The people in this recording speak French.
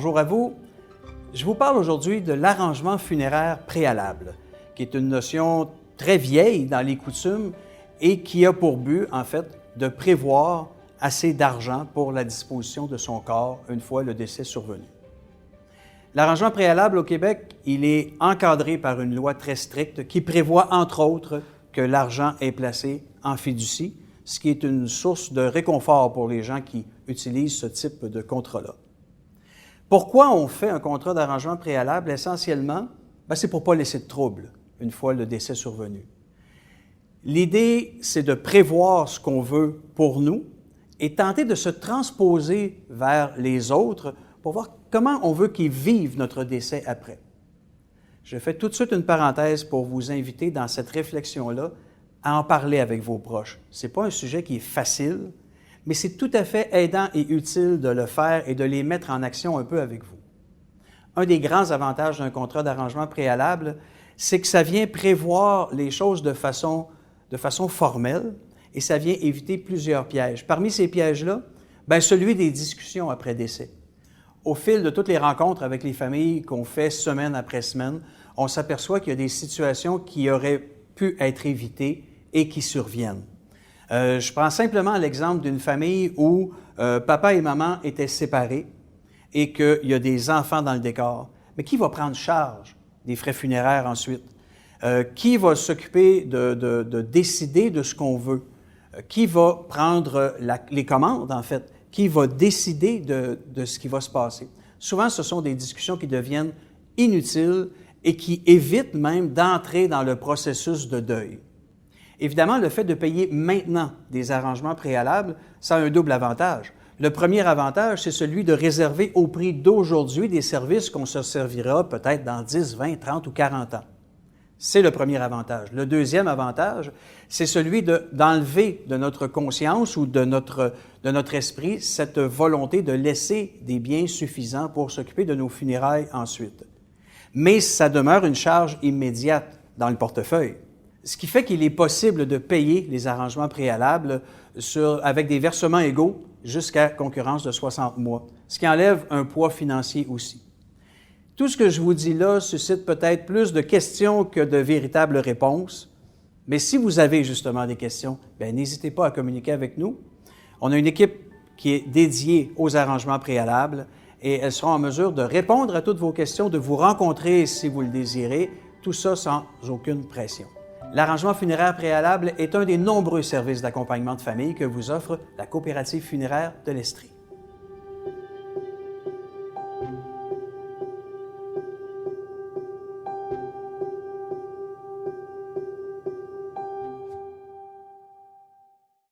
Bonjour à vous. Je vous parle aujourd'hui de l'arrangement funéraire préalable, qui est une notion très vieille dans les coutumes et qui a pour but, en fait, de prévoir assez d'argent pour la disposition de son corps une fois le décès survenu. L'arrangement préalable au Québec, il est encadré par une loi très stricte qui prévoit, entre autres, que l'argent est placé en fiducie, ce qui est une source de réconfort pour les gens qui utilisent ce type de contrat-là. Pourquoi on fait un contrat d'arrangement préalable? Essentiellement, c'est pour ne pas laisser de trouble une fois le décès survenu. L'idée, c'est de prévoir ce qu'on veut pour nous et tenter de se transposer vers les autres pour voir comment on veut qu'ils vivent notre décès après. Je fais tout de suite une parenthèse pour vous inviter dans cette réflexion-là à en parler avec vos proches. Ce n'est pas un sujet qui est facile, mais c'est tout à fait aidant et utile de le faire et de les mettre en action un peu avec vous. Un des grands avantages d'un contrat d'arrangement préalable, c'est que ça vient prévoir les choses de façon formelle et ça vient éviter plusieurs pièges. Parmi ces pièges-là, celui des discussions après décès. Au fil de toutes les rencontres avec les familles qu'on fait semaine après semaine, on s'aperçoit qu'il y a des situations qui auraient pu être évitées et qui surviennent. Je prends simplement l'exemple d'une famille où papa et maman étaient séparés et qu'il y a des enfants dans le décor. Mais qui va prendre charge des frais funéraires ensuite? Qui va s'occuper de décider de ce qu'on veut? Qui va prendre les commandes, en fait? Qui va décider de ce qui va se passer? Souvent, ce sont des discussions qui deviennent inutiles et qui évitent même d'entrer dans le processus de deuil. Évidemment, le fait de payer maintenant des arrangements préalables, ça a un double avantage. Le premier avantage, c'est celui de réserver au prix d'aujourd'hui des services qu'on se servira peut-être dans 10, 20, 30 ou 40 ans. C'est le premier avantage. Le deuxième avantage, c'est celui d'enlever de notre conscience ou de notre esprit cette volonté de laisser des biens suffisants pour s'occuper de nos funérailles ensuite. Mais ça demeure une charge immédiate dans le portefeuille. Ce qui fait qu'il est possible de payer les arrangements préalables avec des versements égaux jusqu'à concurrence de 60 mois, ce qui enlève un poids financier aussi. Tout ce que je vous dis là suscite peut-être plus de questions que de véritables réponses, mais si vous avez justement des questions, n'hésitez pas à communiquer avec nous. On a une équipe qui est dédiée aux arrangements préalables et elles seront en mesure de répondre à toutes vos questions, de vous rencontrer si vous le désirez, tout ça sans aucune pression. L'arrangement funéraire préalable est un des nombreux services d'accompagnement de famille que vous offre la Coopérative funéraire de l'Estrie.